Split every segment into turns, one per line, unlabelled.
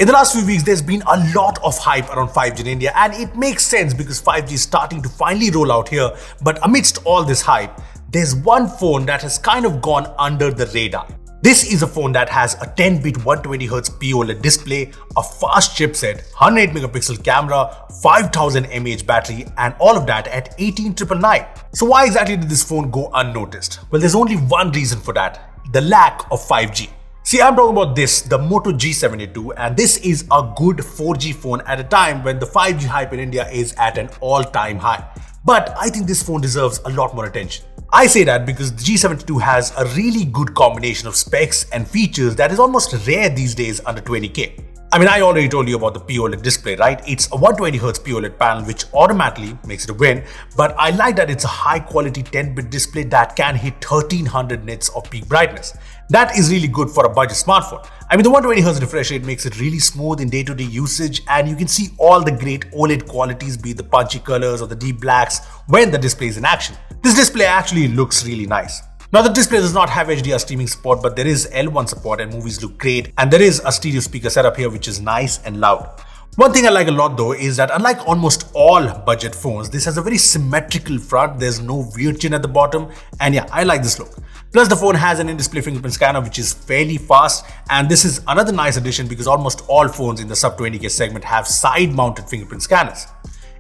In the last few weeks, there's been a lot of hype around 5G in India, and it makes sense because 5G is starting to finally roll out here. But amidst all this hype, there's one phone that has kind of gone under the radar. This is a phone that has a 10-bit 120Hz POLED display, a fast chipset, 108-megapixel camera, 5000 mAh battery, and all of that at 18,999. So why exactly did this phone go unnoticed? Well, there's only one reason for that: the lack of 5G. See, I'm talking about this, the Moto G72, and this is a good 4G phone at a time when the 5G hype in India is at an all-time high. But I think this phone deserves a lot more attention. I say that because the G72 has a really good combination of specs and features that is almost rare these days under 20k. I mean, I already told you about the POLED display, right? It's a 120Hz POLED panel which automatically makes it a win, but I like that it's a high quality 10-bit display that can hit 1300 nits of peak brightness. That is really good for a budget smartphone. I mean, the 120Hz refresh rate makes it really smooth in day-to-day usage, and you can see all the great OLED qualities, be it the punchy colors or the deep blacks, when the display is in action. This display actually looks really nice. Now, the display does not have HDR streaming support, but there is L1 support and movies look great, and there is a stereo speaker setup here which is nice and loud. One thing I like a lot though is that unlike almost all budget phones, this has a very symmetrical front. There's no weird chin at the bottom, and yeah, I like this look. Plus, the phone has an in-display fingerprint scanner which is fairly fast, and this is another nice addition because almost all phones in the sub 20k segment have side-mounted fingerprint scanners.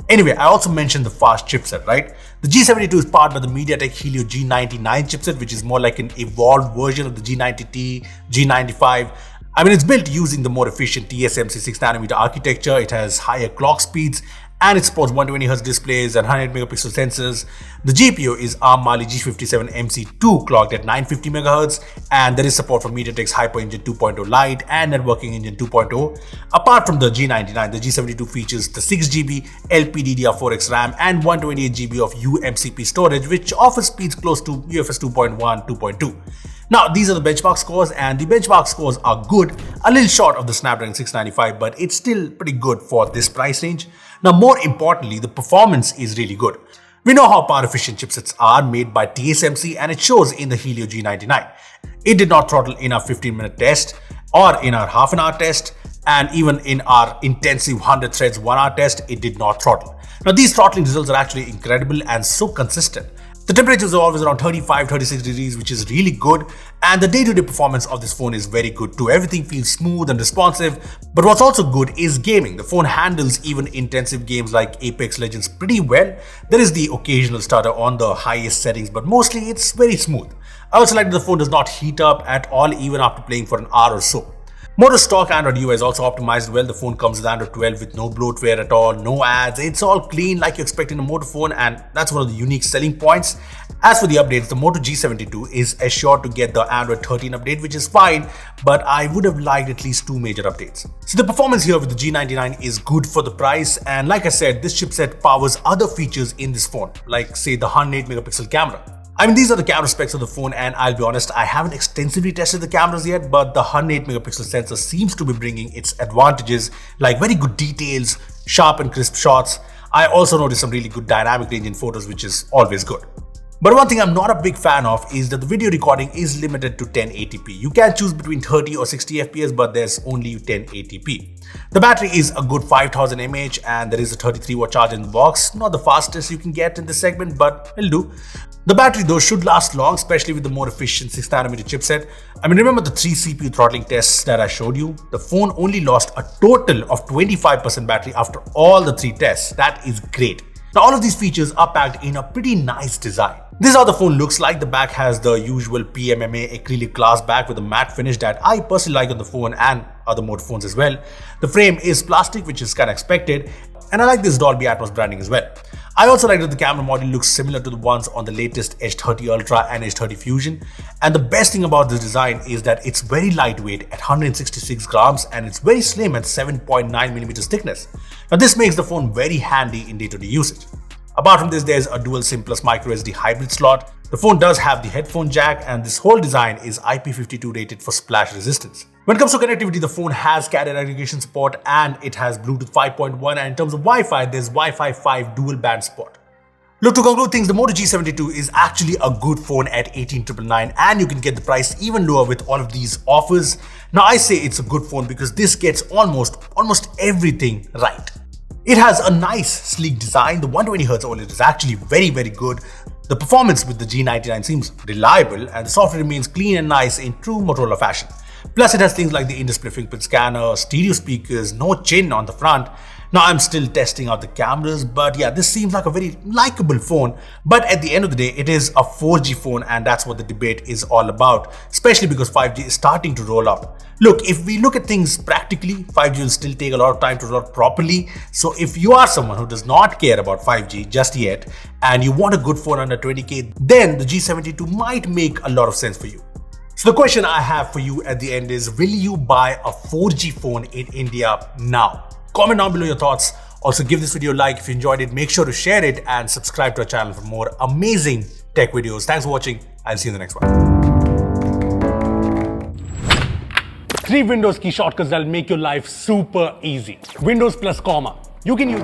Anyway, I also mentioned the fast chipset, right? The G72 is powered by the MediaTek Helio G99 chipset, which is more like an evolved version of the G90T, G95. I mean, it's built using the more efficient TSMC 6nm architecture. It has higher clock speeds, and it supports 120Hz displays and 100-megapixel sensors. The GPU is ARM Mali G57 MC2 clocked at 950 MHz, and there is support for MediaTek's Hyper Engine 2.0 Lite and Networking Engine 2.0. Apart from the G99, the G72 features the 6GB LPDDR4X RAM and 128GB of uMCP storage, which offers speeds close to UFS 2.1, 2.2. Now, these are the benchmark scores, and the benchmark scores are good, a little short of the Snapdragon 695, but it's still pretty good for this price range. Now, more importantly, the performance is really good. We know how power efficient chipsets are made by TSMC, and it shows in the Helio G99. It did not throttle in our 15-minute test or in our half-an-hour test, and even in our intensive 100 threads 1-hour test, it did not throttle. Now, these throttling results are actually incredible and so consistent. The temperatures are always around 35-36 degrees, which is really good, and the day-to-day performance of this phone is very good too. Everything feels smooth and responsive, but what's also good is gaming. The phone handles even intensive games like Apex Legends pretty well. There is the occasional stutter on the highest settings, but mostly it's very smooth. I also like that the phone does not heat up at all even after playing for an hour or so. Moto stock Android UI is also optimized well. The phone comes with Android 12 with no bloatware at all, no ads. It's all clean like you expect in a Moto phone, and that's one of the unique selling points. As for the updates, the Moto G72 is assured to get the Android 13 update, which is fine, but I would have liked at least 2 major updates. So the performance here with the G99 is good for the price, and like I said, this chipset powers other features in this phone, like say the 108-megapixel camera. I mean, these are the camera specs of the phone, and I'll be honest, I haven't extensively tested the cameras yet, but the 108-megapixel sensor seems to be bringing its advantages, like very good details, sharp and crisp shots. I also noticed some really good dynamic range in photos, which is always good. But one thing I'm not a big fan of is that the video recording is limited to 1080p. You can choose between 30 or 60 FPS, but there's only 1080p. The battery is a good 5000 mAh, and there is a 33-watt charger in the box. Not the fastest you can get in this segment, but it'll do. The battery though should last long, especially with the more efficient 6nm chipset. I mean, remember the 3 CPU throttling tests that I showed you? The phone only lost a total of 25% battery after all the 3 tests. That is great. Now, all of these features are packed in a pretty nice design. This is how the phone looks like. The back has the usual PMMA acrylic glass back with a matte finish that I personally like on the phone and other Moto phones as well. The frame is plastic, which is kind of expected, and I like this Dolby Atmos branding as well. I also like that the camera module looks similar to the ones on the latest H30 Ultra and H30 Fusion, and the best thing about this design is that it's very lightweight at 166 grams and it's very slim at 7.9mm thickness. Now, this makes the phone very handy in day-to-day usage. Apart from this, there's a dual SIM plus microSD hybrid slot. The phone does have the headphone jack, and this whole design is IP52 rated for splash resistance. When it comes to connectivity, the phone has carrier aggregation support and it has Bluetooth 5.1, and in terms of Wi-Fi, there's Wi-Fi 5 dual band support. Look, to conclude things, the Moto G72 is actually a good phone at 18,999 and you can get the price even lower with all of these offers. Now I say it's a good phone because this gets almost everything right. It has a nice sleek design. The 120Hz OLED is actually very good. The performance with the G99 seems reliable and the software remains clean and nice in true Motorola fashion. Plus it has things like the in-display fingerprint scanner, stereo speakers, no chin on the front. Now I'm still testing out the cameras, but yeah, this seems like a very likable phone. But at the end of the day, it is a 4G phone and that's what the debate is all about, especially because 5G is starting to roll out. Look, if we look at things practically, 5G will still take a lot of time to roll out properly. So if you are someone who does not care about 5G just yet and you want a good phone under 20K, then the G72 might make a lot of sense for you. So the question I have for you at the end is, will you buy a 4G phone in India now? Comment down below your thoughts. Also give this video a like if you enjoyed it. Make sure to share it and subscribe to our channel for more amazing tech videos. Thanks for watching. I'll see you in the next one. 3 Windows key shortcuts that will make your life super easy. Windows plus comma. You can use